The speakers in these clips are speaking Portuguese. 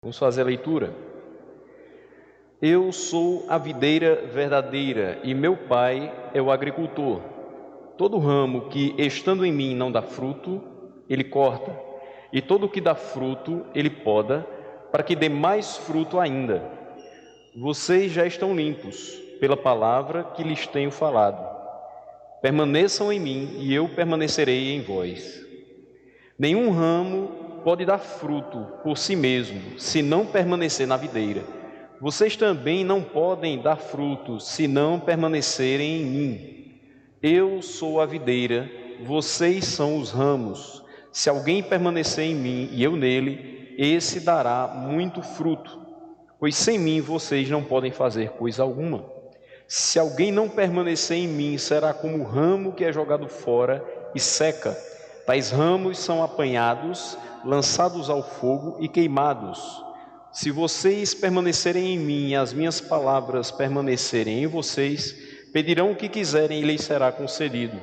Vamos fazer a leitura. Eu sou a videira verdadeira e meu pai é o agricultor. Todo ramo que, estando em mim, não dá fruto, ele corta. E todo que dá fruto, ele poda, para que dê mais fruto ainda. Vocês já estão limpos pela palavra que lhes tenho falado. Permaneçam em mim e eu permanecerei em vós. Nenhum ramo pode dar fruto por si mesmo, se não permanecer na videira. Vocês também não podem dar fruto, se não permanecerem em mim. Eu sou a videira, vocês são os ramos. Se alguém permanecer em mim e eu nele, esse dará muito fruto, pois sem mim vocês não podem fazer coisa alguma. Se alguém não permanecer em mim, será como o ramo que é jogado fora e seca. Tais ramos são apanhados, lançados ao fogo e queimados. Se vocês permanecerem em mim e as minhas palavras permanecerem em vocês, pedirão o que quiserem e lhes será concedido.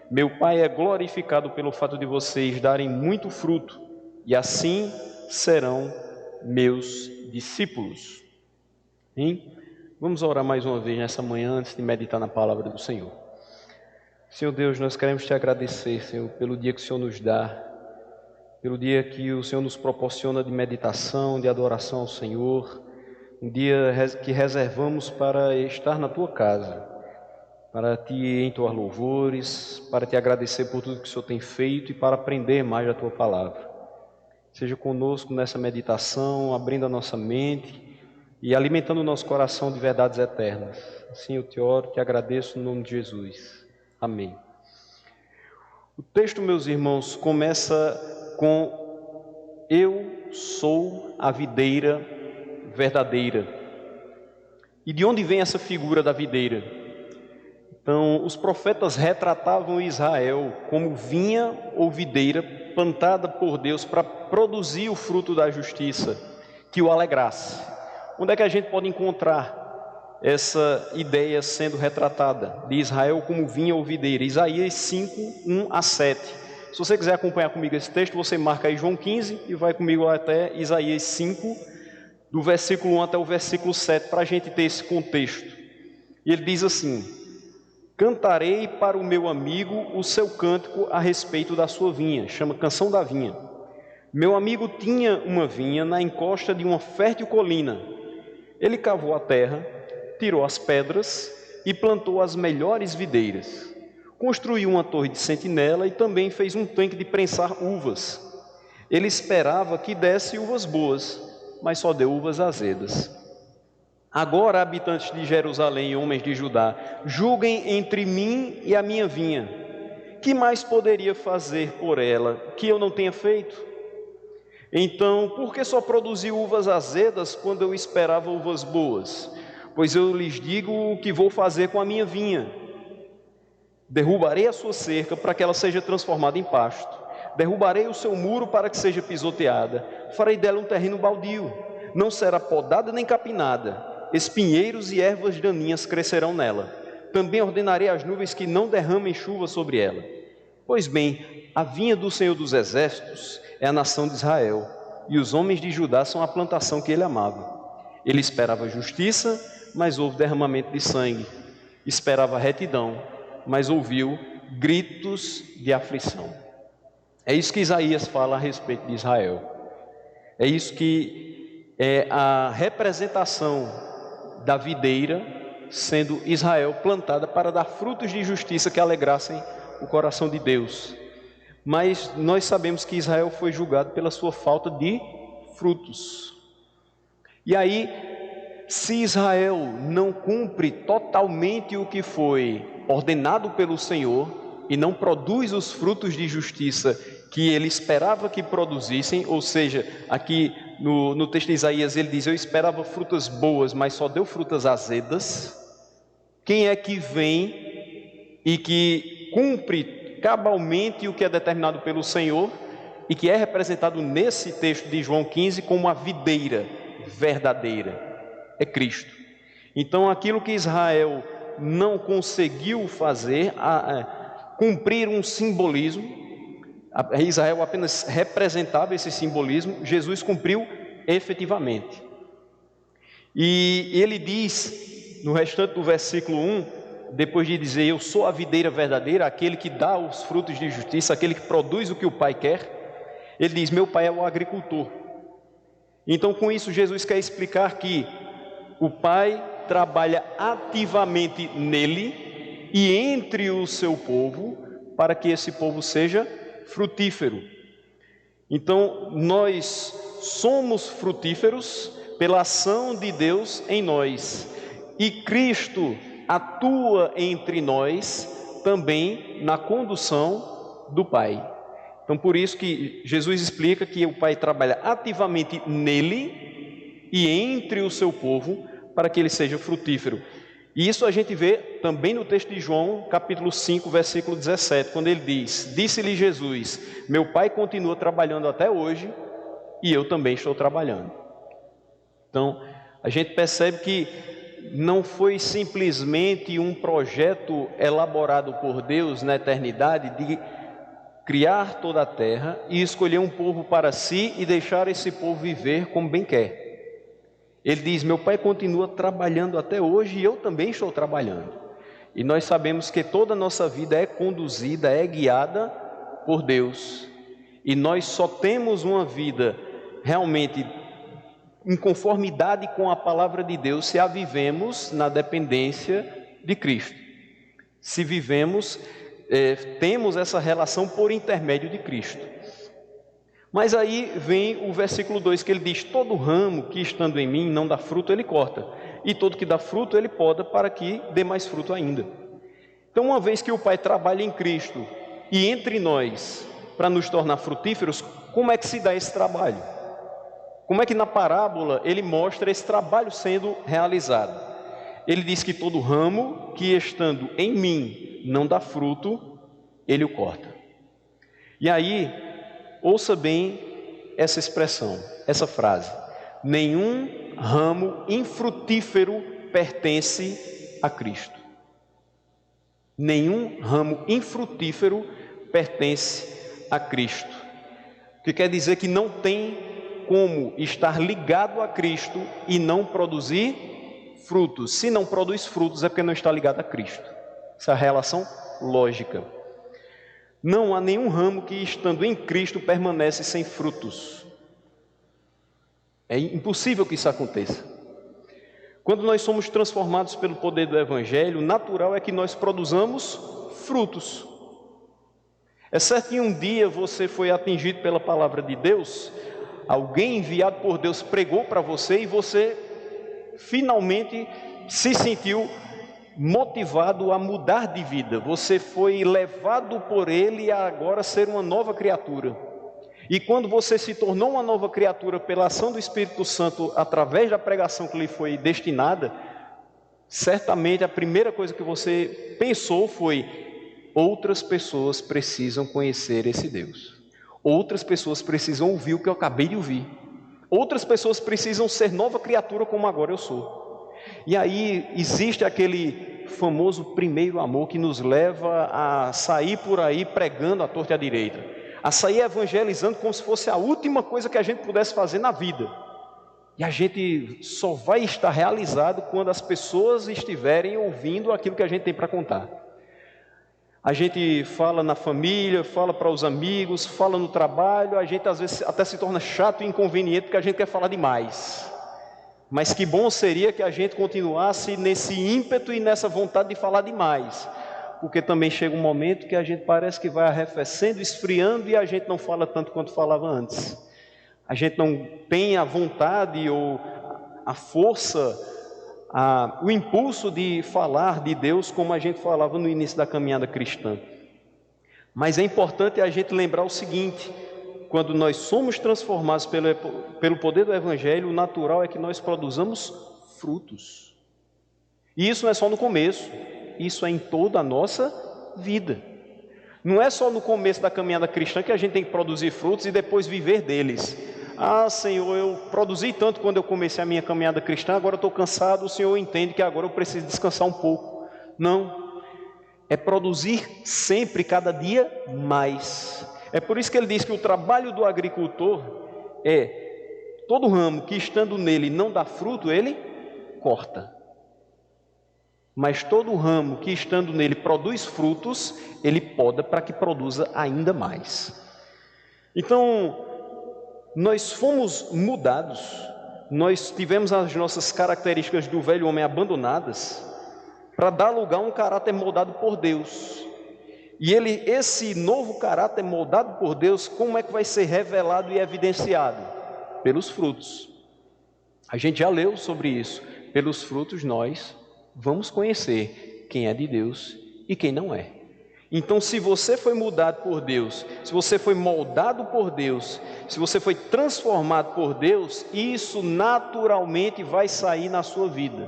Meu Pai é glorificado pelo fato de vocês darem muito fruto, e assim serão meus discípulos. Hein? Vamos orar mais uma vez nessa manhã antes de meditar na palavra do Senhor. Senhor Deus, nós queremos te agradecer, Senhor, pelo dia que o Senhor nos dá, pelo dia que o Senhor nos proporciona de meditação, de adoração ao Senhor, um dia que reservamos para estar na tua casa, para te entoar louvores, para te agradecer por tudo que o Senhor tem feito e para aprender mais da tua palavra. Seja conosco nessa meditação, abrindo a nossa mente e alimentando o nosso coração de verdades eternas. Assim eu te oro, te agradeço no nome de Jesus. Amém. O texto, meus irmãos, começa com eu sou a videira verdadeira. E de onde vem essa figura da videira? Então, os profetas retratavam Israel como vinha ou videira plantada por Deus para produzir o fruto da justiça, que o alegrasse. Onde é que a gente pode encontrar essa ideia sendo retratada de Israel como vinha ou videira? Isaías 5, 1 a 7. Se você quiser acompanhar comigo esse texto, você marca aí João 15 e vai comigo até Isaías 5, do versículo 1 até o versículo 7, para a gente ter esse contexto. E ele diz assim: cantarei para o meu amigo o seu cântico a respeito da sua vinha, chama Canção da Vinha. Meu amigo tinha uma vinha na encosta de uma fértil colina. Ele cavou a terra, tirou as pedras e plantou as melhores videiras. Construiu uma torre de sentinela e também fez um tanque de prensar uvas. Ele esperava que desse uvas boas, mas só deu uvas azedas. Agora, habitantes de Jerusalém e homens de Judá, julguem entre mim e a minha vinha. Que mais poderia fazer por ela que eu não tenha feito? Então, por que só produziu uvas azedas quando eu esperava uvas boas? Pois eu lhes digo o que vou fazer com a minha vinha. Derrubarei a sua cerca para que ela seja transformada em pasto. Derrubarei o seu muro para que seja pisoteada. Farei dela um terreno baldio. Não será podada nem capinada. Espinheiros e ervas daninhas crescerão nela. Também ordenarei às nuvens que não derramem chuva sobre ela. Pois bem, a vinha do Senhor dos Exércitos é a nação de Israel, e os homens de Judá são a plantação que ele amava. Ele esperava justiça, mas houve derramamento de sangue. Esperava retidão, mas ouviu gritos de aflição. É isso que Isaías fala a respeito de Israel. É isso que é a representação da videira, sendo Israel plantada para dar frutos de justiça que alegrassem o coração de Deus. Mas nós sabemos que Israel foi julgado pela sua falta de frutos. E aí, se Israel não cumpre totalmente o que foi ordenado pelo Senhor e não produz os frutos de justiça que ele esperava que produzissem, ou seja, aqui no texto de Isaías ele diz: eu esperava frutas boas, mas só deu frutas azedas. Quem é que vem e que cumpre cabalmente o que é determinado pelo Senhor e que é representado nesse texto de João 15 como a videira verdadeira? É Cristo. Então aquilo que Israel não conseguiu fazer, cumprir um simbolismo, Israel apenas representava esse simbolismo, Jesus cumpriu efetivamente. E ele diz, no restante do versículo 1, depois de dizer: eu sou a videira verdadeira, aquele que dá os frutos de justiça, aquele que produz o que o Pai quer, ele diz: meu Pai é o agricultor. Então, com isso, Jesus quer explicar que o Pai trabalha ativamente nele e entre o seu povo, para que esse povo seja frutífero. Então, nós somos frutíferos pela ação de Deus em nós, e Cristo atua entre nós também na condução do Pai. Então, por isso que Jesus explica que o Pai trabalha ativamente nele e entre o seu povo para que ele seja frutífero. E isso a gente vê também no texto de João, capítulo 5, versículo 17, quando ele diz: disse-lhe Jesus, meu Pai continua trabalhando até hoje e eu também estou trabalhando. Então, a gente percebe que não foi simplesmente um projeto elaborado por Deus na eternidade de criar toda a terra e escolher um povo para si e deixar esse povo viver como bem quer. Ele diz: meu Pai continua trabalhando até hoje e eu também estou trabalhando. E nós sabemos que toda a nossa vida é conduzida, é guiada por Deus. E nós só temos uma vida realmente em conformidade com a palavra de Deus se a vivemos na dependência de Cristo. Se vivemos, temos essa relação por intermédio de Cristo. Mas aí vem o versículo 2, que ele diz: todo ramo que estando em mim não dá fruto, ele corta, e todo que dá fruto, ele poda, para que dê mais fruto ainda. Então, uma vez que o Pai trabalha em Cristo e entre nós para nos tornar frutíferos, como é que se dá esse trabalho? Como é que na parábola ele mostra esse trabalho sendo realizado? Ele diz que todo ramo que estando em mim não dá fruto, ele o corta. E aí, ouça bem essa expressão, essa frase: nenhum ramo infrutífero pertence a Cristo. Nenhum ramo infrutífero pertence a Cristo. O que quer dizer que não tem como estar ligado a Cristo e não produzir frutos. Se não produz frutos é porque não está ligado a Cristo. Essa é a relação lógica. Não há nenhum ramo que estando em Cristo permanece sem frutos. É impossível que isso aconteça. Quando nós somos transformados pelo poder do Evangelho, o natural é que nós produzamos frutos. É certo que um dia você foi atingido pela palavra de Deus, alguém enviado por Deus pregou para você e você finalmente se sentiu motivado a mudar de vida. Você foi levado por ele a agora ser uma nova criatura. E quando você se tornou uma nova criatura pela ação do Espírito Santo através da pregação que lhe foi destinada, certamente a primeira coisa que você pensou foi: outras pessoas precisam conhecer esse Deus. Outras pessoas precisam ouvir o que eu acabei de ouvir. Outras pessoas precisam ser nova criatura como agora eu sou. E aí existe aquele famoso primeiro amor que nos leva a sair por aí pregando à torta e à direita, a sair evangelizando como se fosse a última coisa que a gente pudesse fazer na vida. E a gente só vai estar realizado quando as pessoas estiverem ouvindo aquilo que a gente tem para contar. A gente fala na família, fala para os amigos, fala no trabalho, a gente às vezes até se torna chato e inconveniente porque a gente quer falar demais. Mas que bom seria que a gente continuasse nesse ímpeto e nessa vontade de falar demais, porque também chega um momento que a gente parece que vai arrefecendo, esfriando e a gente não fala tanto quanto falava antes. A gente não tem a vontade ou a força, o impulso de falar de Deus como a gente falava no início da caminhada cristã. Mas é importante a gente lembrar o seguinte: quando nós somos transformados pelo poder do Evangelho, o natural é que nós produzamos frutos. E isso não é só no começo, isso é em toda a nossa vida. Não é só no começo da caminhada cristã que a gente tem que produzir frutos e depois viver deles. Ah, Senhor, eu produzi tanto quando eu comecei a minha caminhada cristã, agora eu estou cansado, o Senhor entende que agora eu preciso descansar um pouco. Não, é produzir sempre, cada dia mais. É por isso que ele diz que o trabalho do agricultor é Todo ramo que estando nele não dá fruto, ele corta. Mas todo ramo que estando nele produz frutos, ele poda para que produza ainda mais. Então, nós fomos mudados, nós tivemos as nossas características do velho homem abandonadas, para dar lugar a um caráter moldado por Deus. E esse novo caráter moldado por Deus, como é que vai ser revelado e evidenciado? Pelos frutos. A gente já leu sobre isso. Pelos frutos nós vamos conhecer quem é de Deus e quem não é. Então, se você foi mudado por Deus, se você foi moldado por Deus, se você foi transformado por Deus, isso naturalmente vai sair na sua vida.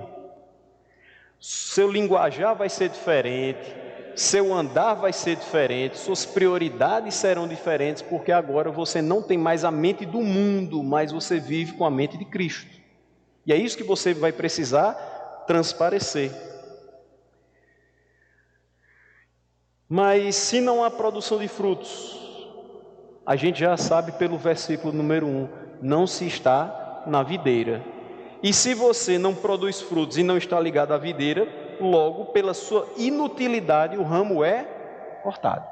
Seu linguajar vai ser diferente, seu andar vai ser diferente, suas prioridades serão diferentes, porque agora você não tem mais a mente do mundo, mas você vive com a mente de Cristo. E é isso que você vai precisar transparecer. Mas se não há produção de frutos, a gente já sabe pelo versículo número 1, não se está na videira. E se você não produz frutos e não está ligado à videira, logo, pela sua inutilidade, o ramo é cortado.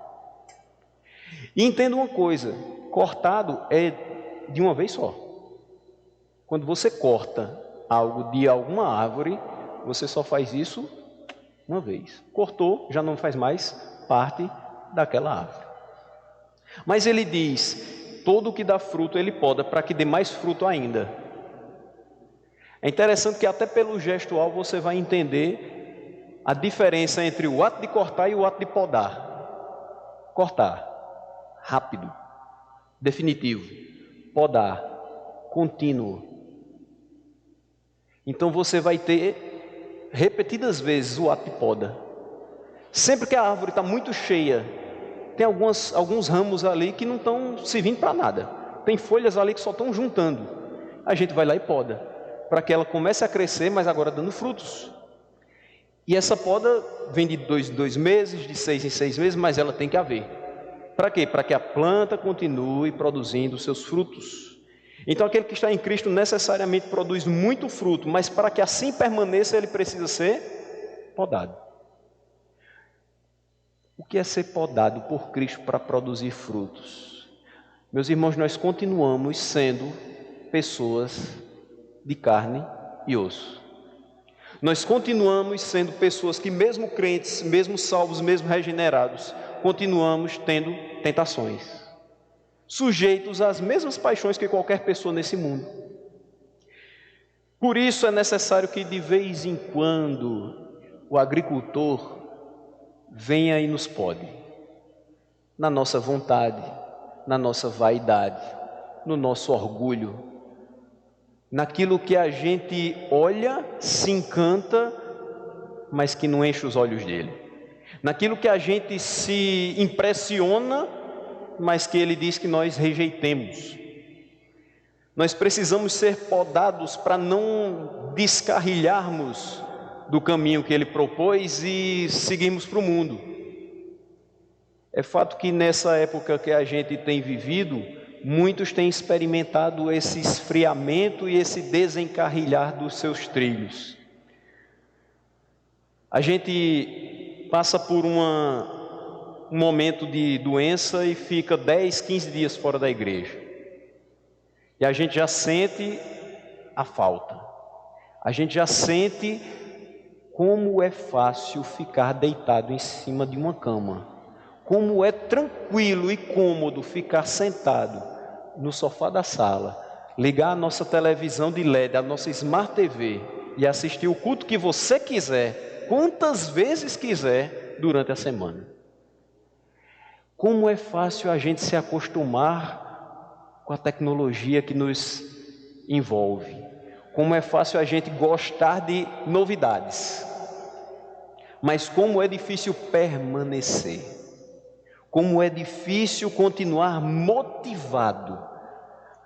E entenda uma coisa, cortado é de uma vez só. Quando você corta algo de alguma árvore, você só faz isso uma vez. Cortou, já não faz mais parte daquela árvore. Mas ele diz, todo o que dá fruto ele poda, para que dê mais fruto ainda. É interessante que até pelo gestual você vai entender a diferença entre o ato de cortar e o ato de podar. Cortar, rápido, definitivo. Podar, contínuo. Então você vai ter repetidas vezes o ato de poda. Sempre que a árvore está muito cheia, tem alguns ramos ali que não estão servindo para nada. Tem folhas ali que só estão juntando. A gente vai lá e poda, para que ela comece a crescer, mas agora dando frutos. E essa poda vem de 2 meses, de 6 em 6 meses, mas ela tem que haver. Para quê? Para que a planta continue produzindo seus frutos. Então aquele que está em Cristo necessariamente produz muito fruto, mas para que assim permaneça ele precisa ser podado. O que é ser podado por Cristo para produzir frutos? Meus irmãos, nós continuamos sendo pessoas de carne e osso. Nós continuamos sendo pessoas que, mesmo crentes, mesmo salvos, mesmo regenerados, continuamos tendo tentações, sujeitos às mesmas paixões que qualquer pessoa nesse mundo. Por isso é necessário que de vez em quando o agricultor venha e nos pode, na nossa vontade, na nossa vaidade, no nosso orgulho, naquilo que a gente olha, se encanta, mas que não enche os olhos dele, naquilo que a gente se impressiona, mas que ele diz que nós rejeitemos. Nós precisamos ser podados para não descarrilharmos do caminho que ele propôs e seguirmos para o mundo. É fato que nessa época que a gente tem vivido, muitos têm experimentado esse esfriamento e esse desencarrilhar dos seus trilhos. A gente passa por um momento de doença e fica 10, 15 dias fora da igreja. E a gente já sente a falta. A gente já sente como é fácil ficar deitado em cima de uma cama. Como é tranquilo e cômodo ficar sentado no sofá da sala, ligar a nossa televisão de LED, a nossa Smart TV e assistir o culto que você quiser, quantas vezes quiser durante a semana. Como é fácil a gente se acostumar com a tecnologia que nos envolve. Como é fácil a gente gostar de novidades. Mas como é difícil permanecer. Como é difícil continuar motivado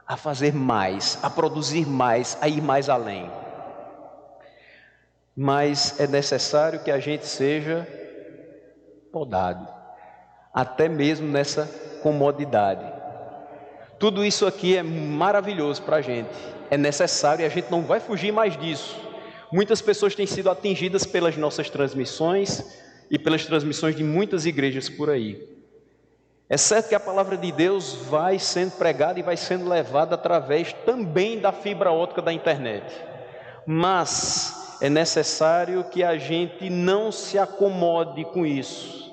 a fazer mais, a produzir mais, a ir mais além. Mas é necessário que a gente seja podado, até mesmo nessa comodidade. Tudo isso aqui é maravilhoso para a gente, é necessário e a gente não vai fugir mais disso. Muitas pessoas têm sido atingidas pelas nossas transmissões e pelas transmissões de muitas igrejas por aí. É certo que a palavra de Deus vai sendo pregada e vai sendo levada através também da fibra ótica da internet. Mas é necessário que a gente não se acomode com isso.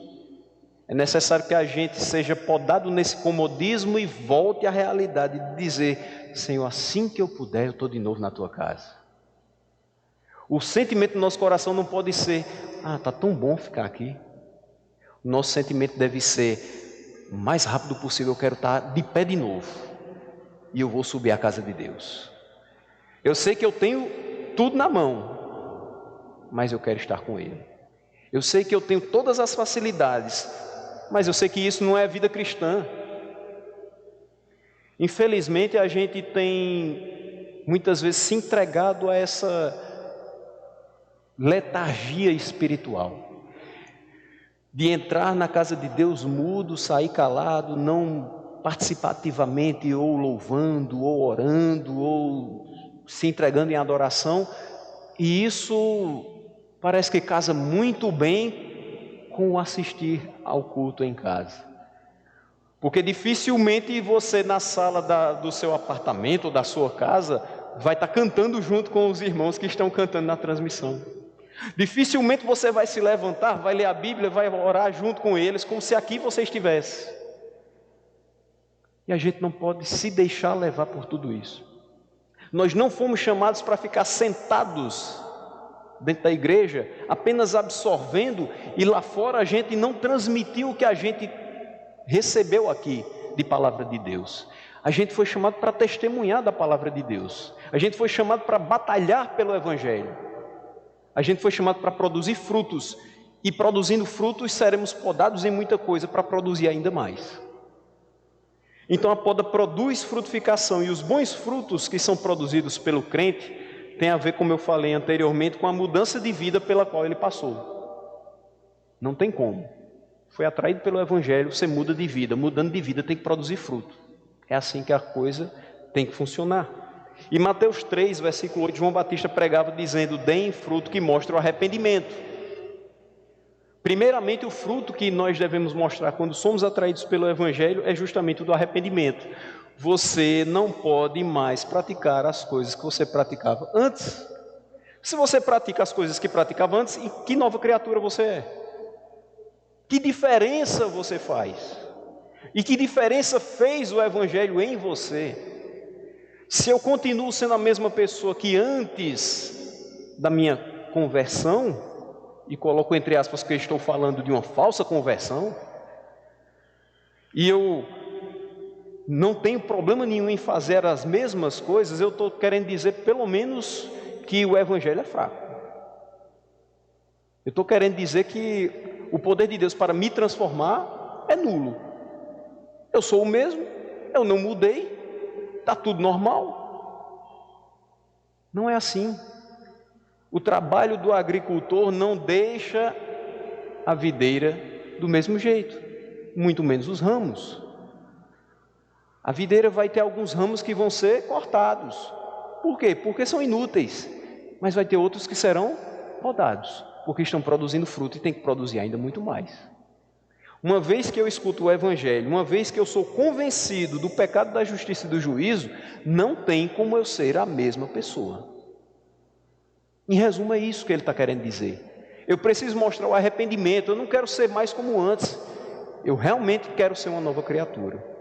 É necessário que a gente seja podado nesse comodismo e volte à realidade de dizer: Senhor, assim que eu puder, eu estou de novo na tua casa. O sentimento do nosso coração não pode ser: está tão bom ficar aqui. O nosso sentimento deve ser: o mais rápido possível eu quero estar de pé de novo e eu vou subir à casa de Deus. Eu sei que eu tenho tudo na mão, mas eu quero estar com Ele. Eu sei que eu tenho todas as facilidades, mas eu sei que isso não é vida cristã. Infelizmente a gente tem muitas vezes se entregado a essa letargia espiritual, de entrar na casa de Deus mudo, sair calado, não participar ativamente, ou louvando, ou orando, ou se entregando em adoração, e isso parece que casa muito bem com o assistir ao culto em casa. Porque dificilmente você na sala do seu apartamento ou da sua casa vai estar cantando junto com os irmãos que estão cantando na transmissão. Dificilmente você vai se levantar, vai ler a Bíblia, vai orar junto com eles, como se aqui você estivesse. E a gente não pode se deixar levar por tudo isso. Nós não fomos chamados para ficar sentados dentro da igreja, apenas absorvendo, e lá fora a gente não transmitiu o que a gente recebeu aqui de palavra de Deus. A gente foi chamado para testemunhar da palavra de Deus. A gente foi chamado para batalhar pelo Evangelho. A gente foi chamado para produzir frutos, e produzindo frutos seremos podados em muita coisa para produzir ainda mais. Então a poda produz frutificação, e os bons frutos que são produzidos pelo crente tem a ver, como eu falei anteriormente, com a mudança de vida pela qual ele passou. Não tem como. Foi atraído pelo Evangelho, você muda de vida. Mudando de vida tem que produzir fruto. É assim que a coisa tem que funcionar. E Mateus 3, versículo 8, João Batista pregava dizendo: deem fruto que mostre o arrependimento. Primeiramente, o fruto que nós devemos mostrar quando somos atraídos pelo Evangelho é justamente o do arrependimento. Você não pode mais praticar as coisas que você praticava antes. Se você pratica as coisas que praticava antes, que nova criatura você é? Que diferença você faz? E que diferença fez o Evangelho em você? Se eu continuo sendo a mesma pessoa que antes da minha conversão, e coloco entre aspas que eu estou falando de uma falsa conversão, e eu não tenho problema nenhum em fazer as mesmas coisas, eu estou querendo dizer pelo menos que o Evangelho é fraco. Eu estou querendo dizer que o poder de Deus para me transformar é nulo. Eu sou o mesmo, eu não mudei, está tudo normal. Não é assim. O trabalho do agricultor não deixa a videira do mesmo jeito, muito menos os ramos. A videira vai ter alguns ramos que vão ser cortados. Por quê? Porque são inúteis. Mas vai ter outros que serão podados, porque estão produzindo fruto e tem que produzir ainda muito mais. Uma vez que eu escuto o Evangelho, uma vez que eu sou convencido do pecado, da justiça e do juízo, não tem como eu ser a mesma pessoa. Em resumo, é isso que ele está querendo dizer. Eu preciso mostrar o arrependimento, eu não quero ser mais como antes. Eu realmente quero ser uma nova criatura.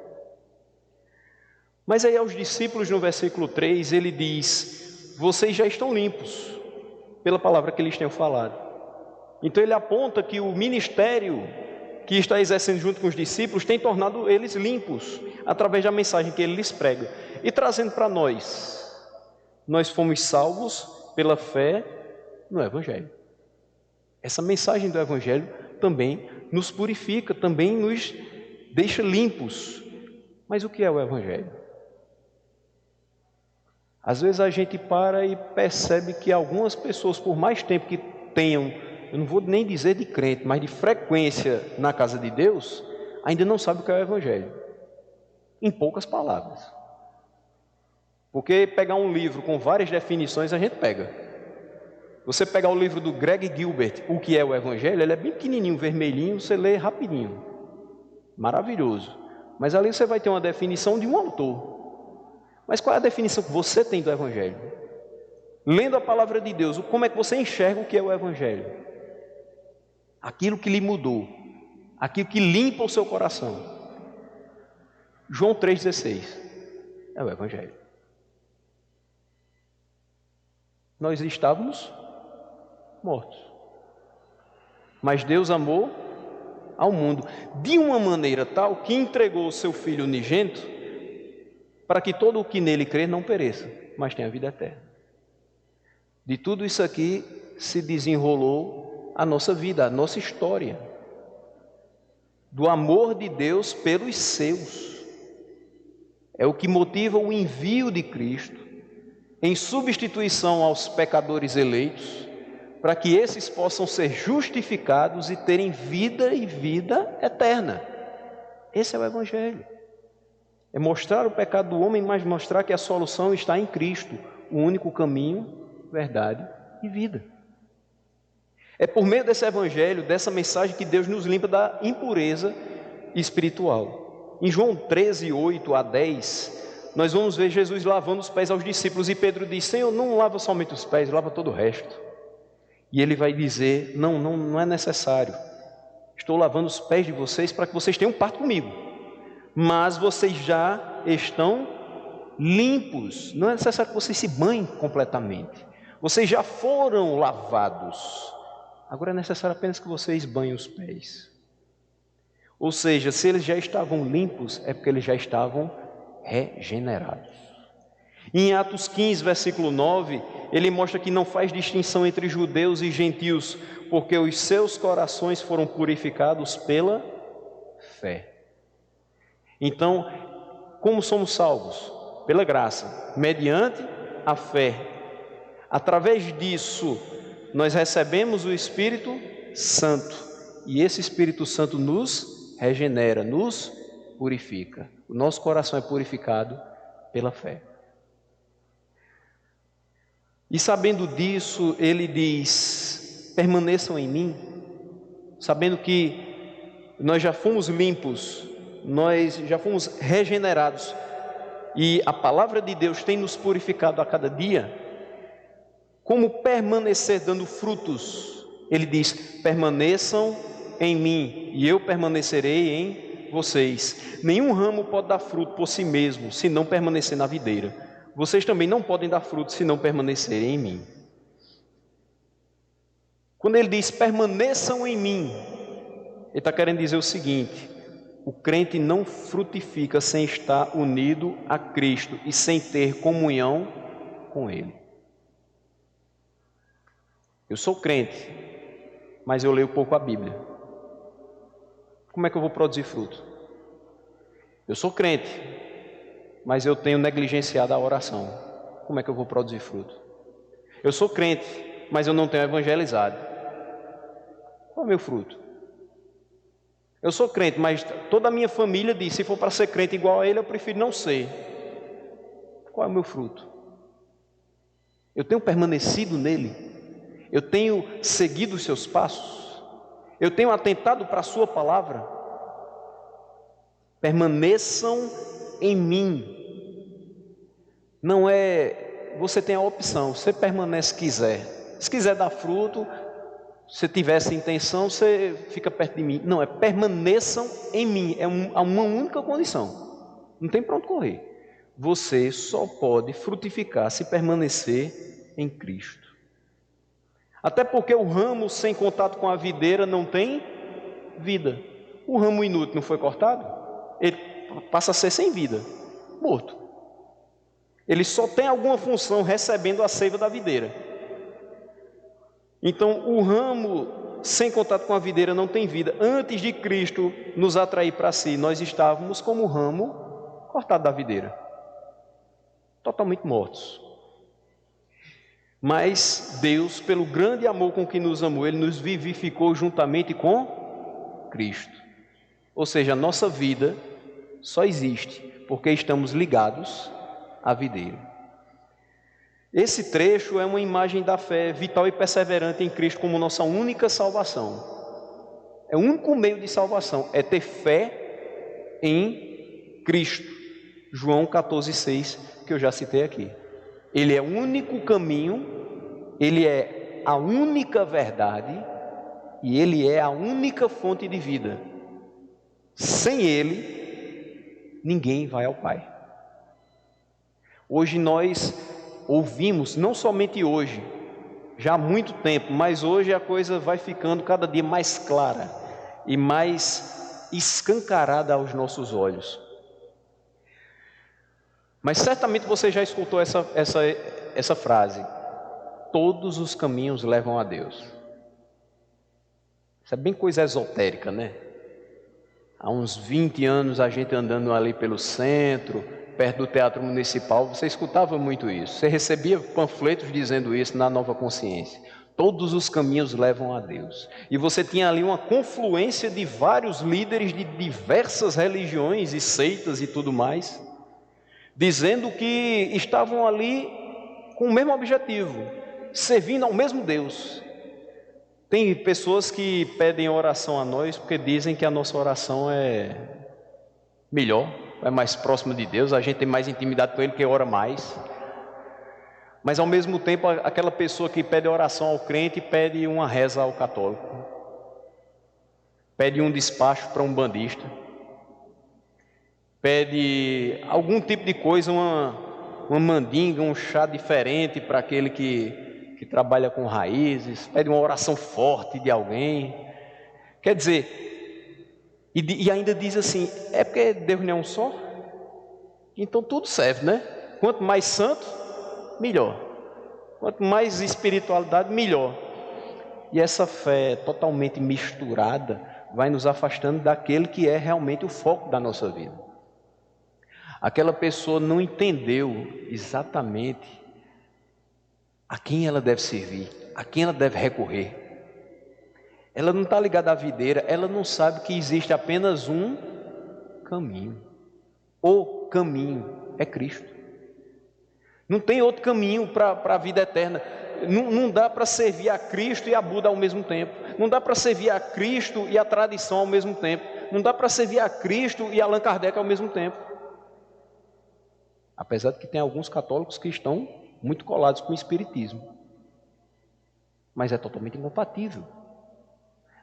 Mas aí aos discípulos no versículo 3, ele diz: vocês já estão limpos, pela palavra que eles tenham falado. Então ele aponta que o ministério que está exercendo junto com os discípulos tem tornado eles limpos, através da mensagem que ele lhes prega. E trazendo para nós fomos salvos pela fé no Evangelho. Essa mensagem do Evangelho também nos purifica, também nos deixa limpos. Mas o que é o Evangelho? Às vezes a gente para e percebe que algumas pessoas, por mais tempo que tenham, eu não vou nem dizer de crente, mas de frequência na casa de Deus, ainda não sabem o que é o Evangelho. em poucas palavras. Porque pegar um livro com várias definições a gente pega. Você pegar o livro do Greg Gilbert, O que é o Evangelho, ele é bem pequenininho, vermelhinho, você lê rapidinho. Maravilhoso. Mas ali você vai ter uma definição de um autor. Mas qual é a definição que você tem do Evangelho? Lendo a palavra de Deus, como é que você enxerga o que é o Evangelho? Aquilo que lhe mudou, aquilo que limpa o seu coração. João 3,16 é o Evangelho. Nós estávamos mortos, mas Deus amou ao mundo de uma maneira tal que entregou o seu Filho unigênito para que todo o que nele crer não pereça, mas tenha vida eterna. De tudo isso aqui se desenrolou a nossa vida, a nossa história, do amor de Deus pelos seus. É o que motiva o envio de Cristo em substituição aos pecadores eleitos, para que esses possam ser justificados e terem vida e vida eterna. Esse é o Evangelho. É mostrar o pecado do homem, mas mostrar que a solução está em Cristo, o único caminho, verdade e vida. É por meio desse Evangelho, dessa mensagem, que Deus nos limpa da impureza espiritual. Em João 13, 8 a 10, nós vamos ver Jesus lavando os pés aos discípulos, e Pedro diz: Senhor, não lava somente os pés, lava todo o resto. E ele vai dizer: não é necessário. Estou lavando os pés de vocês para que vocês tenham parte comigo. Mas vocês já estão limpos. Não é necessário que vocês se banhem completamente. Vocês já foram lavados. Agora é necessário apenas que vocês banhem os pés. Ou seja, se eles já estavam limpos, é porque eles já estavam regenerados. Em Atos 15, versículo 9, ele mostra que não faz distinção entre judeus e gentios, porque os seus corações foram purificados pela fé. Então, como somos salvos? Pela graça, mediante a fé. Através disso, nós recebemos o Espírito Santo, e esse Espírito Santo nos regenera, nos purifica. O nosso coração é purificado pela fé. E sabendo disso, ele diz: permaneçam em mim, sabendo que nós já fomos limpos, nós já fomos regenerados, e a palavra de Deus tem nos purificado a cada dia. Como permanecer dando frutos? Ele diz: permaneçam em mim, e eu permanecerei em vocês. Nenhum ramo pode dar fruto por si mesmo, se não permanecer na videira. Vocês também não podem dar fruto se não permanecerem em mim. Quando ele diz permaneçam em mim, ele está querendo dizer o seguinte: o crente não frutifica sem estar unido a Cristo e sem ter comunhão com Ele. Eu sou crente, mas eu leio pouco a Bíblia. Como é que eu vou produzir fruto? Eu sou crente, mas eu tenho negligenciado a oração. Como é que eu vou produzir fruto? Eu sou crente, mas eu não tenho evangelizado. Qual é o meu fruto? Eu sou crente, mas toda a minha família diz: se for para ser crente igual a ele, eu prefiro não ser. Qual é o meu fruto? Eu tenho permanecido nele? Eu tenho seguido os seus passos? Eu tenho atentado para a sua palavra? Permaneçam em mim. Não é, você tem a opção, você permanece se quiser. Se quiser dar fruto, se tiver essa intenção, você fica perto de mim. Não, é permaneçam em mim. É uma única condição. Não tem para onde correr. Você só pode frutificar se permanecer em Cristo. Até porque o ramo sem contato com a videira não tem vida. O ramo inútil não foi cortado? Ele passa a ser sem vida, morto. Ele só tem alguma função recebendo a seiva da videira. Então, o ramo sem contato com a videira não tem vida. Antes de Cristo nos atrair para si, nós estávamos como o ramo cortado da videira, totalmente mortos. Mas Deus, pelo grande amor com que nos amou, Ele nos vivificou juntamente com Cristo. Ou seja, a nossa vida só existe porque estamos ligados à videira. Esse trecho é uma imagem da fé vital e perseverante em Cristo como nossa única salvação. É o único meio de salvação, é ter fé em Cristo. João 14,6, que eu já citei aqui. Ele é o único caminho, ele é a única verdade e ele é a única fonte de vida. Sem ele, ninguém vai ao Pai. Hoje nós ouvimos, não somente hoje, já há muito tempo, mas hoje a coisa vai ficando cada dia mais clara e mais escancarada aos nossos olhos. Mas certamente você já escutou essa frase: todos os caminhos levam a Deus. Isso é bem coisa esotérica, né? Há uns 20 anos a gente andando ali pelo centro, perto do Teatro Municipal, você escutava muito isso. Você recebia panfletos dizendo isso na Nova Consciência. Todos os caminhos levam a Deus. E você tinha ali uma confluência de vários líderes de diversas religiões e seitas e tudo mais, dizendo que estavam ali com o mesmo objetivo, servindo ao mesmo Deus. Tem pessoas que pedem oração a nós porque dizem que a nossa oração é melhor, é mais próxima de Deus, a gente tem mais intimidade com Ele, que ora mais. Mas ao mesmo tempo, aquela pessoa que pede oração ao crente pede uma reza ao católico, pede um despacho para um bandista, pede algum tipo de coisa, uma mandinga, um chá diferente para aquele que trabalha com raízes, pede uma oração forte de alguém. Quer dizer, e ainda diz assim: é porque Deus não é um só? Então tudo serve, né? Quanto mais santo, melhor. Quanto mais espiritualidade, melhor. E essa fé totalmente misturada vai nos afastando daquele que é realmente o foco da nossa vida. Aquela pessoa não entendeu exatamente a quem ela deve servir, a quem ela deve recorrer. Ela não está ligada à videira, ela não sabe que existe apenas um caminho. O caminho é Cristo. Não tem outro caminho para a vida eterna. Não dá para servir a Cristo e a Buda ao mesmo tempo. Não dá para servir a Cristo e a tradição ao mesmo tempo. Não dá para servir a Cristo e Allan Kardec ao mesmo tempo. Apesar de que tem alguns católicos que estão muito colados com o espiritismo. Mas é totalmente incompatível.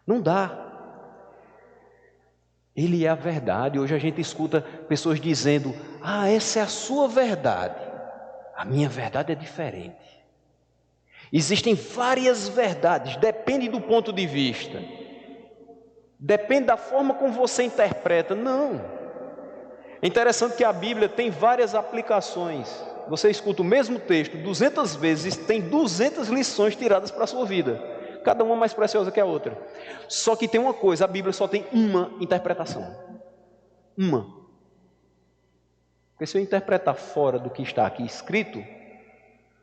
Não dá. Ele é a verdade. Hoje a gente escuta pessoas dizendo: ah, essa é a sua verdade. A minha verdade é diferente. Existem várias verdades, depende do ponto de vista. Depende da forma como você interpreta. Não. É interessante que a Bíblia tem várias aplicações. Você escuta o mesmo texto 200 vezes, tem 200 lições tiradas para a sua vida. Cada uma mais preciosa que a outra. Só que tem uma coisa, a Bíblia só tem uma interpretação. Uma. Porque se eu interpretar fora do que está aqui escrito,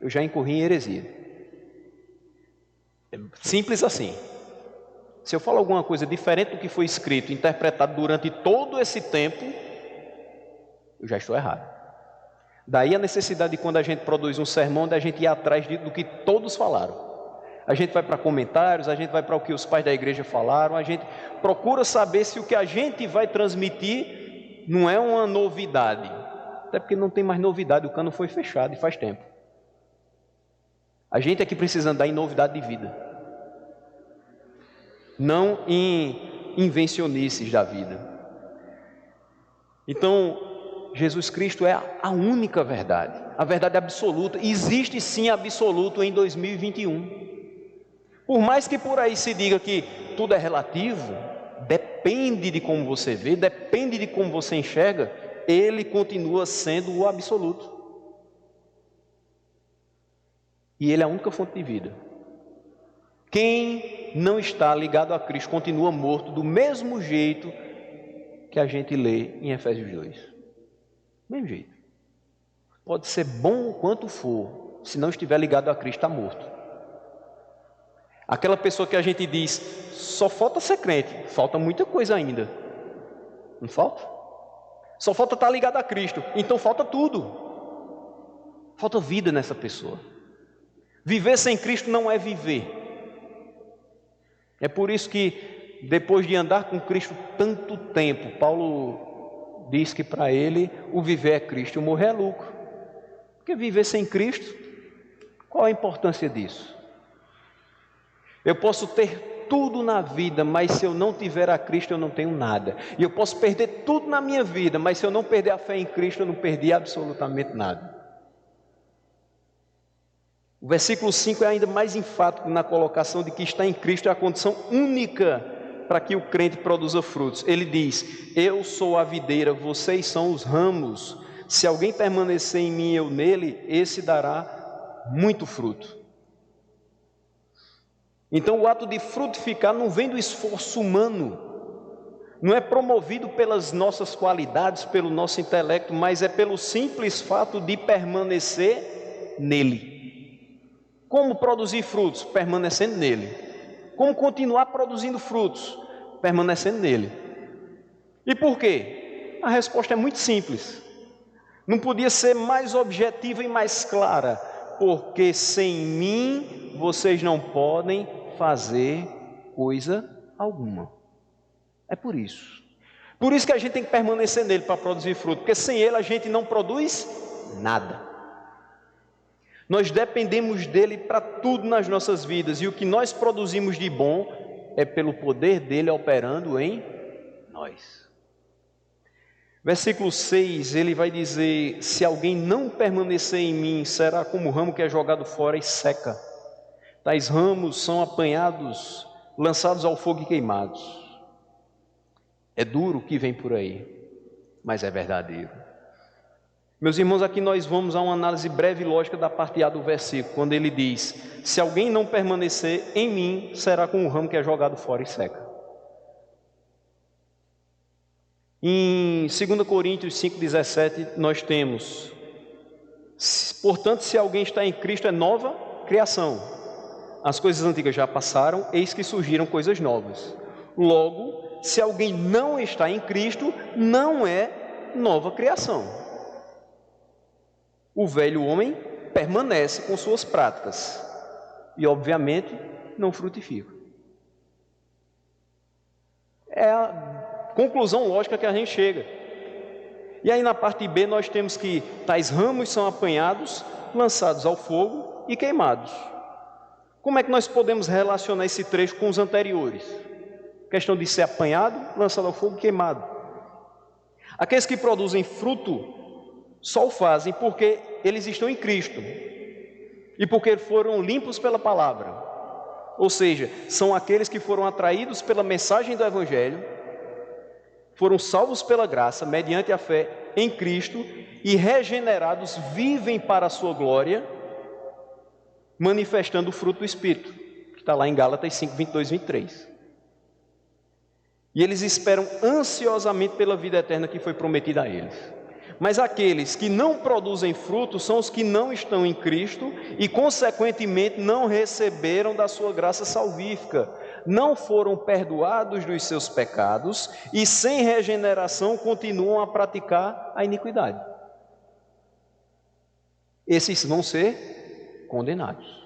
eu já incorri em heresia. É simples assim. Se eu falo alguma coisa diferente do que foi escrito, interpretado durante todo esse tempo, eu já estou errado. Daí a necessidade de, quando a gente produz um sermão, da gente ir atrás do que todos falaram. A gente vai para comentários, a gente vai para o que os pais da igreja falaram, a gente procura saber se o que a gente vai transmitir não é uma novidade. Até porque não tem mais novidade, o cano foi fechado e faz tempo. A gente aqui precisa andar em novidade de vida, não em invencionices da vida. Então, Jesus Cristo é a única verdade, a verdade absoluta. Existe sim absoluto em 2021. Por mais que por aí se diga que tudo é relativo, depende de como você vê, depende de como você enxerga, ele continua sendo o absoluto. E ele é a única fonte de vida. Quem não está ligado a Cristo continua morto do mesmo jeito que a gente lê em Efésios 2. Mesmo jeito. Pode ser bom quanto for, se não estiver ligado a Cristo, está morto. Aquela pessoa que a gente diz, só falta ser crente, falta muita coisa ainda. Não falta? Só falta estar ligado a Cristo. Então falta tudo. Falta vida nessa pessoa. Viver sem Cristo não é viver. É por isso que, depois de andar com Cristo tanto tempo, Paulo diz que para ele o viver é Cristo e o morrer é lucro. Porque viver sem Cristo, qual a importância disso? Eu posso ter tudo na vida, mas se eu não tiver a Cristo, eu não tenho nada. E eu posso perder tudo na minha vida, mas se eu não perder a fé em Cristo, eu não perdi absolutamente nada. O versículo 5 é ainda mais enfático na colocação de que estar em Cristo é a condição única para que o crente produza frutos. Ele diz: eu sou a videira, vocês são os ramos. Se alguém permanecer em mim e eu nele, esse dará muito fruto. Então o ato de frutificar não vem do esforço humano, não é promovido pelas nossas qualidades, pelo nosso intelecto, mas é pelo simples fato de permanecer nele. Como produzir frutos? Permanecendo nele. Como continuar produzindo frutos? Permanecendo nele. E por quê? A resposta é muito simples. Não podia ser mais objetiva e mais clara. Porque sem mim vocês não podem fazer coisa alguma. É por isso. Por isso que a gente tem que permanecer nele para produzir fruto. Porque sem ele a gente não produz nada. Nós dependemos dele para tudo nas nossas vidas, e o que nós produzimos de bom é pelo poder dele operando em nós. Versículo 6, ele vai dizer: se alguém não permanecer em mim, será como o ramo que é jogado fora e seca. Tais ramos são apanhados, lançados ao fogo e queimados. É duro o que vem por aí, mas é verdadeiro. Meus irmãos, aqui nós vamos a uma análise breve e lógica da parte A do versículo, quando ele diz: se alguém não permanecer em mim, será como um ramo que é jogado fora e seca. Em 2 Coríntios 5,17 nós temos: portanto, se alguém está em Cristo, é nova criação. As coisas antigas já passaram, eis que surgiram coisas novas. Logo, se alguém não está em Cristo, não é nova criação. O velho homem permanece com suas práticas e, obviamente, não frutifica. É a conclusão lógica que a gente chega. E aí na parte B nós temos que tais ramos são apanhados, lançados ao fogo e queimados. Como é que nós podemos relacionar esse trecho com os anteriores? Questão de ser apanhado, lançado ao fogo e queimado. Aqueles que produzem fruto só o fazem porque eles estão em Cristo e porque foram limpos pela palavra. Ou seja, são aqueles que foram atraídos pela mensagem do Evangelho, foram salvos pela graça, mediante a fé em Cristo, e regenerados vivem para a sua glória, manifestando o fruto do Espírito, que está lá em Gálatas 5, 22, 23. E eles esperam ansiosamente pela vida eterna que foi prometida a eles. Mas aqueles que não produzem fruto são os que não estão em Cristo e, consequentemente, não receberam da sua graça salvífica, não foram perdoados dos seus pecados e, sem regeneração, continuam a praticar a iniquidade. Esses vão ser condenados.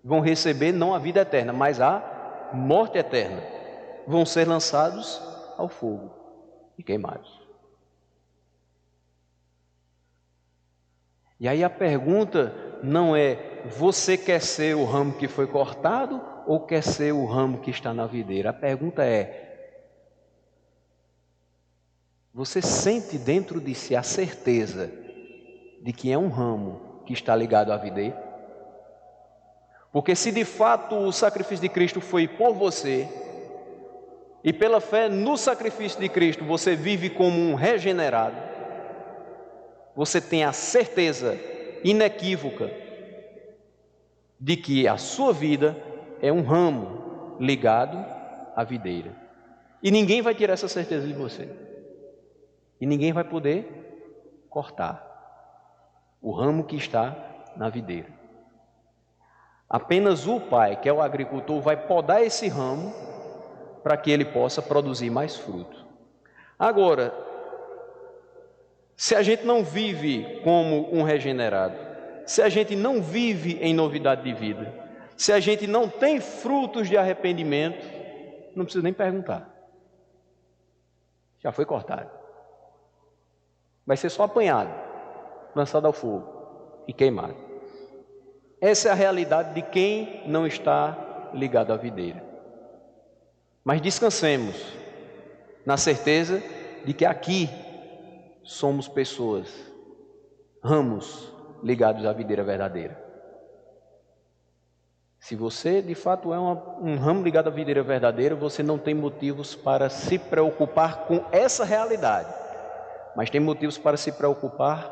Vão receber não a vida eterna, mas a morte eterna. Vão ser lançados ao fogo e queimados. E aí a pergunta não é: você quer ser o ramo que foi cortado ou quer ser o ramo que está na videira? A pergunta é: você sente dentro de si a certeza de que é um ramo que está ligado à videira? Porque se de fato o sacrifício de Cristo foi por você, e pela fé no sacrifício de Cristo você vive como um regenerado, você tem a certeza inequívoca de que a sua vida é um ramo ligado à videira. E ninguém vai tirar essa certeza de você. E ninguém vai poder cortar o ramo que está na videira. Apenas o Pai, que é o agricultor, vai podar esse ramo para que ele possa produzir mais fruto. Agora, se a gente não vive como um regenerado, se a gente não vive em novidade de vida, se a gente não tem frutos de arrependimento, não precisa nem perguntar. Já foi cortado. Vai ser só apanhado, lançado ao fogo e queimado. Essa é a realidade de quem não está ligado à videira. Mas descansemos na certeza de que aqui somos pessoas, ramos ligados à videira verdadeira. Se você de fato é um ramo ligado à videira verdadeira, você não tem motivos para se preocupar com essa realidade, mas tem motivos para se preocupar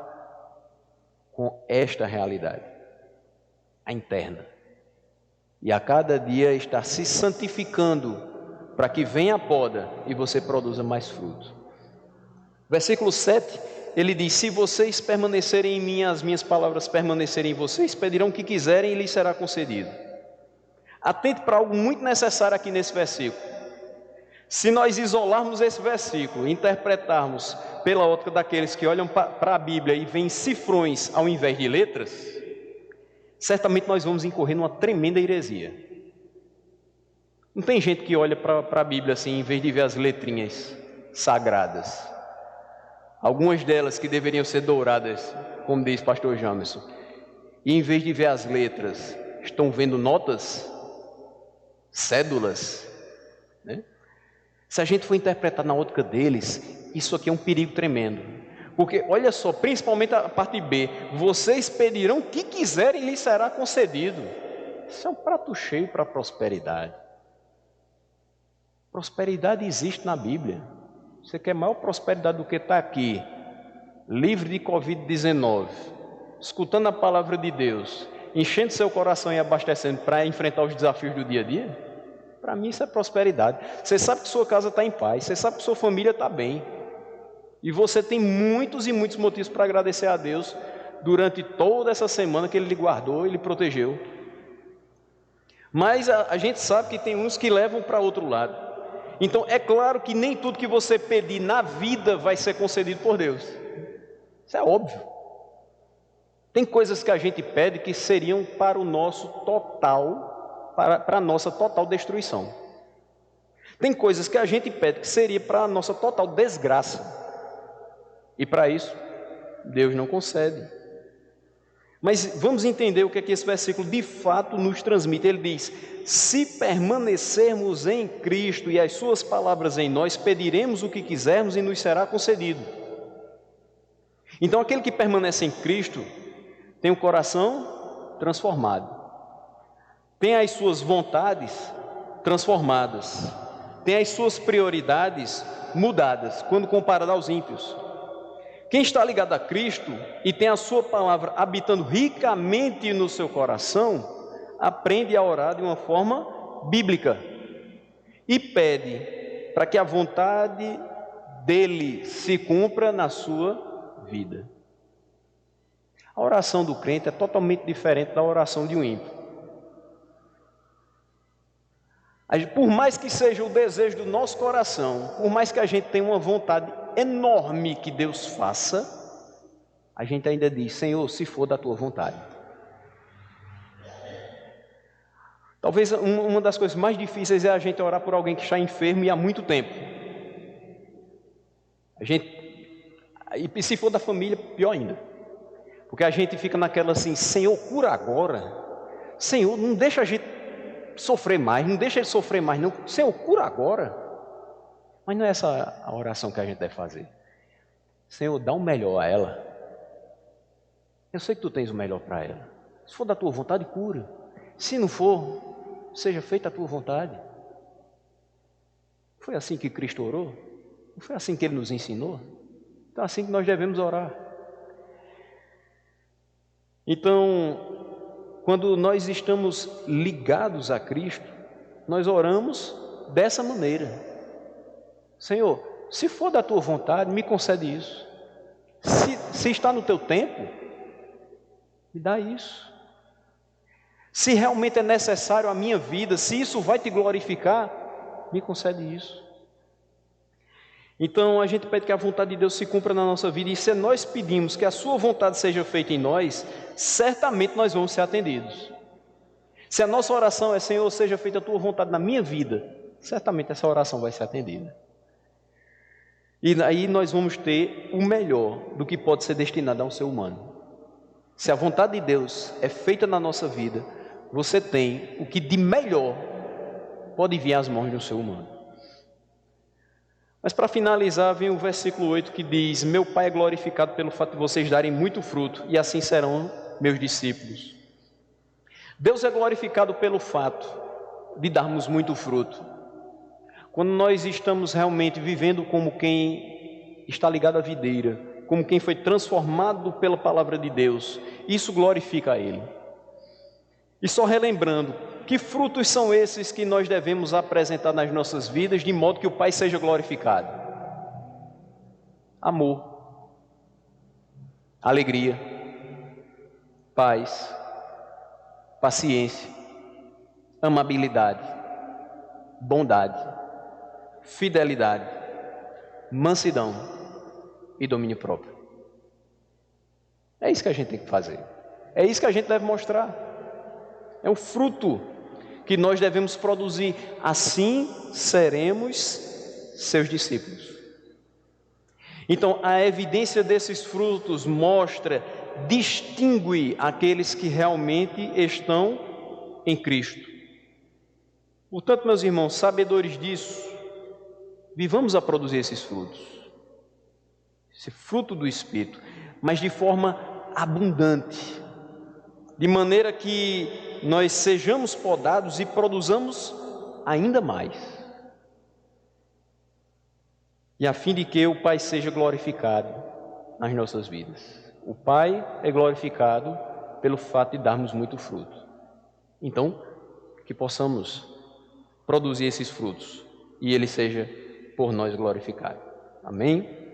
com esta realidade, a interna. E a cada dia estar se santificando para que venha a poda e você produza mais fruto. Versículo 7, ele diz: se vocês permanecerem em mim, as minhas palavras permanecerem em vocês, pedirão o que quiserem e lhes será concedido. Atente para algo muito necessário aqui nesse versículo. Se nós isolarmos esse versículo, interpretarmos pela ótica daqueles que olham para a Bíblia e veem cifrões ao invés de letras, certamente nós vamos incorrer numa tremenda heresia. Não tem gente que olha para a Bíblia assim, em vez de ver as letrinhas sagradas, algumas delas que deveriam ser douradas, como diz pastor Jamerson, e em vez de ver as letras, estão vendo notas, cédulas, né? Se a gente for interpretar na ótica deles, isso aqui é um perigo tremendo. Porque, olha só, principalmente a parte B, vocês pedirão o que quiserem e lhes será concedido. Isso é um prato cheio para a prosperidade. Prosperidade existe na Bíblia. Você quer maior prosperidade do que está aqui, livre de Covid-19, escutando a palavra de Deus, enchendo seu coração e abastecendo para enfrentar os desafios do dia a dia? Para mim isso é prosperidade. Você sabe que sua casa está em paz, você sabe que sua família está bem, e você tem muitos e muitos motivos para agradecer a Deus durante toda essa semana que Ele lhe guardou e lhe protegeu. Mas a gente sabe que tem uns que levam para outro lado. Então é claro que nem tudo que você pedir na vida vai ser concedido por Deus. Isso é óbvio. Tem coisas que a gente pede que seriam para o nosso total, para a nossa total destruição. Tem coisas que a gente pede que seria para a nossa total desgraça. E para isso, Deus não concede. Mas vamos entender o que é que esse versículo de fato nos transmite. Ele diz: se permanecermos em Cristo e as suas palavras em nós, pediremos o que quisermos e nos será concedido. Então aquele que permanece em Cristo tem o coração transformado, tem as suas vontades transformadas, tem as suas prioridades mudadas quando comparado aos ímpios. Quem está ligado a Cristo e tem a sua palavra habitando ricamente no seu coração, aprende a orar de uma forma bíblica e pede para que a vontade dele se cumpra na sua vida. A oração do crente é totalmente diferente da oração de um ímpio. Por mais que seja o desejo do nosso coração, por mais que a gente tenha uma vontade enorme que Deus faça, a gente ainda diz: Senhor, se for da tua vontade. Talvez uma das coisas mais difíceis é a gente orar por alguém que está enfermo e há muito tempo. E se for da família, pior ainda. Porque a gente fica naquela assim: Senhor, cura agora. Senhor, não deixa a gente sofrer mais, não deixa ele sofrer mais não. Senhor, cura agora. Mas não é essa a oração que a gente deve fazer. Senhor, dá o melhor a ela. Eu sei que tu tens o melhor para ela. Se for da tua vontade, cura. Se não for, seja feita a tua vontade. Foi assim que Cristo orou? Não foi assim que Ele nos ensinou? Então é assim que nós devemos orar. Então, quando nós estamos ligados a Cristo, nós oramos dessa maneira: Senhor, se for da tua vontade, me concede isso. Se está no teu tempo, me dá isso. Se realmente é necessário a minha vida, se isso vai te glorificar, me concede isso. Então a gente pede que a vontade de Deus se cumpra na nossa vida, e se nós pedimos que a sua vontade seja feita em nós, certamente nós vamos ser atendidos. Se a nossa oração é: Senhor, seja feita a tua vontade na minha vida, certamente essa oração vai ser atendida. E aí nós vamos ter o melhor do que pode ser destinado a um ser humano. Se a vontade de Deus é feita na nossa vida, você tem o que de melhor pode vir às mãos de um ser humano. Mas para finalizar, vem o versículo 8 que diz: meu Pai é glorificado pelo fato de vocês darem muito fruto, e assim serão meus discípulos. Deus é glorificado pelo fato de darmos muito fruto. Quando nós estamos realmente vivendo como quem está ligado à videira, como quem foi transformado pela palavra de Deus, isso glorifica a Ele. E só relembrando, que frutos são esses que nós devemos apresentar nas nossas vidas, de modo que o Pai seja glorificado? Amor, alegria, paz, paciência, amabilidade, bondade, fidelidade, mansidão e domínio próprio. É isso que a gente tem que fazer. É isso que a gente deve mostrar. É um fruto que nós devemos produzir. Assim seremos seus discípulos. Então, a evidência desses frutos mostra, distingue aqueles que realmente estão em Cristo. Portanto, meus irmãos, sabedores disso, vivamos a produzir esses frutos, esse fruto do Espírito, mas de forma abundante, de maneira que nós sejamos podados e produzamos ainda mais, e a fim de que o Pai seja glorificado nas nossas vidas. O Pai é glorificado pelo fato de darmos muito fruto. Então, que possamos produzir esses frutos e Ele seja por nós glorificado. Amém?